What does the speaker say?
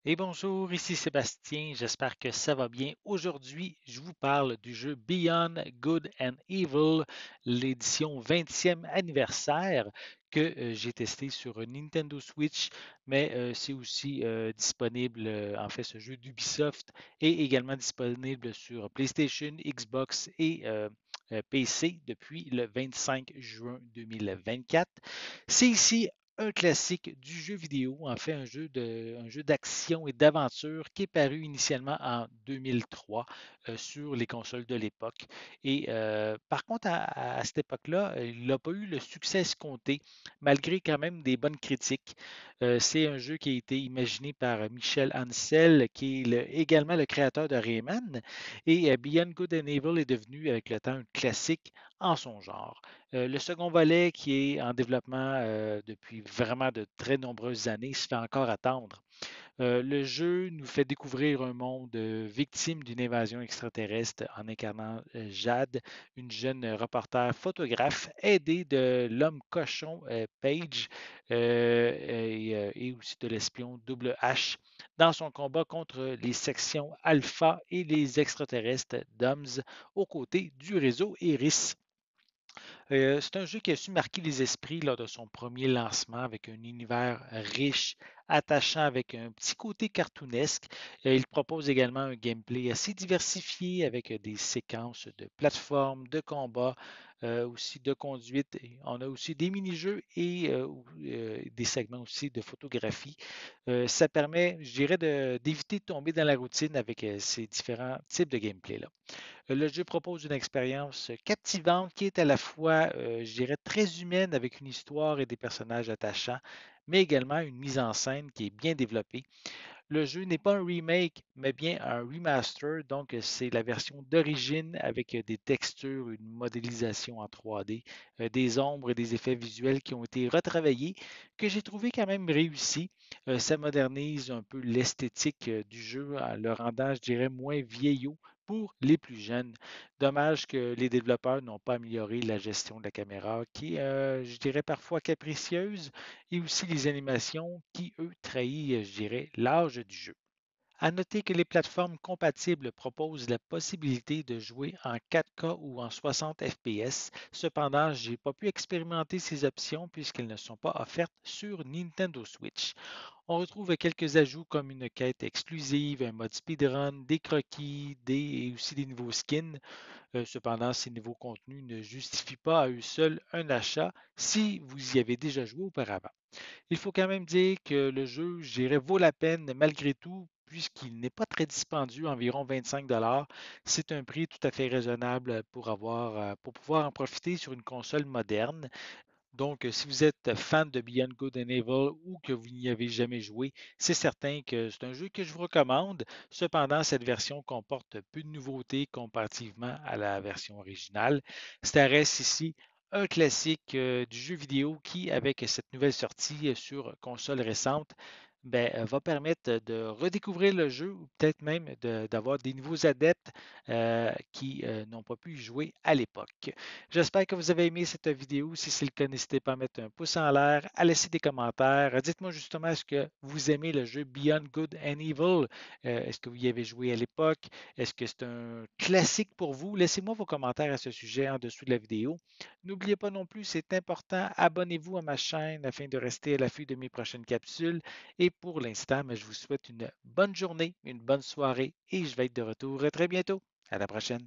Et bonjour, ici Sébastien, j'espère que ça va bien. Aujourd'hui, je vous parle du jeu Beyond Good and Evil, l'édition 20e anniversaire que j'ai testé sur Nintendo Switch, mais c'est aussi disponible, en fait, ce jeu d'Ubisoft est également disponible sur PlayStation, Xbox et PC depuis le 25 juin 2024. C'est ici un classique du jeu vidéo, en fait un jeu d'action et d'aventure qui est paru initialement en 2003 sur les consoles de l'époque. Et par contre, à cette époque-là, il n'a pas eu le succès escompté, malgré quand même des bonnes critiques. C'est un jeu qui a été imaginé par Michel Ancel, qui est également le créateur de Rayman. Et Beyond Good and Evil est devenu avec le temps un classique en son genre. Le second volet, qui est en développement depuis vraiment de très nombreuses années, se fait encore attendre. Le jeu nous fait découvrir un monde victime d'une invasion extraterrestre en incarnant Jade, une jeune reporter photographe aidée de l'homme cochon Page et aussi de l'espion Double H dans son combat contre les sections Alpha et les extraterrestres DOMS aux côtés du réseau Iris. C'est un jeu qui a su marquer les esprits lors de son premier lancement avec un univers riche, attachant avec un petit côté cartoonesque. Il propose également un gameplay assez diversifié avec des séquences de plateforme, de combat, aussi de conduite. On a aussi des mini-jeux et des segments aussi de photographie. Ça permet, je dirais, d'éviter de tomber dans la routine avec ces différents types de gameplay-là. Le jeu propose une expérience captivante qui est à la fois, je dirais, très humaine avec une histoire et des personnages attachants, mais également une mise en scène qui est bien développée. Le jeu n'est pas un remake, mais bien un remaster, donc c'est la version d'origine avec des textures, une modélisation en 3D, des ombres et des effets visuels qui ont été retravaillés, que j'ai trouvé quand même réussi. Ça modernise un peu l'esthétique du jeu en le rendant, je dirais, moins vieillot pour les plus jeunes. Dommage que les développeurs n'ont pas amélioré la gestion de la caméra, qui est, je dirais, parfois capricieuse, et aussi les animations qui, eux, trahissent, je dirais, l'âge du jeu. À noter que les plateformes compatibles proposent la possibilité de jouer en 4K ou en 60 FPS. Cependant, je n'ai pas pu expérimenter ces options puisqu'elles ne sont pas offertes sur Nintendo Switch. On retrouve quelques ajouts comme une quête exclusive, un mode speedrun, des croquis, et aussi des nouveaux skins. Cependant, ces nouveaux contenus ne justifient pas à eux seuls un achat si vous y avez déjà joué auparavant. Il faut quand même dire que le jeu, je dirais, vaut la peine malgré tout, puisqu'il n'est pas très dispendieux, environ 25 $. C'est un prix tout à fait raisonnable pour pouvoir en profiter sur une console moderne. Donc, si vous êtes fan de Beyond Good and Evil ou que vous n'y avez jamais joué, c'est certain que c'est un jeu que je vous recommande. Cependant, cette version comporte peu de nouveautés comparativement à la version originale. Ça reste ici un classique du jeu vidéo qui, avec cette nouvelle sortie sur console récente, va permettre de redécouvrir le jeu ou peut-être même d'avoir des nouveaux adeptes qui n'ont pas pu y jouer à l'époque. J'espère que vous avez aimé cette vidéo. Si c'est le cas, n'hésitez pas à mettre un pouce en l'air, à laisser des commentaires. Dites-moi justement, est-ce que vous aimez le jeu Beyond Good and Evil? Est-ce que vous y avez joué à l'époque? Est-ce que c'est un classique pour vous? Laissez-moi vos commentaires à ce sujet en dessous de la vidéo. N'oubliez pas non plus, c'est important, abonnez-vous à ma chaîne afin de rester à l'affût de mes prochaines capsules. Et pour l'instant, je vous souhaite une bonne journée, une bonne soirée et je vais être de retour très bientôt. À la prochaine.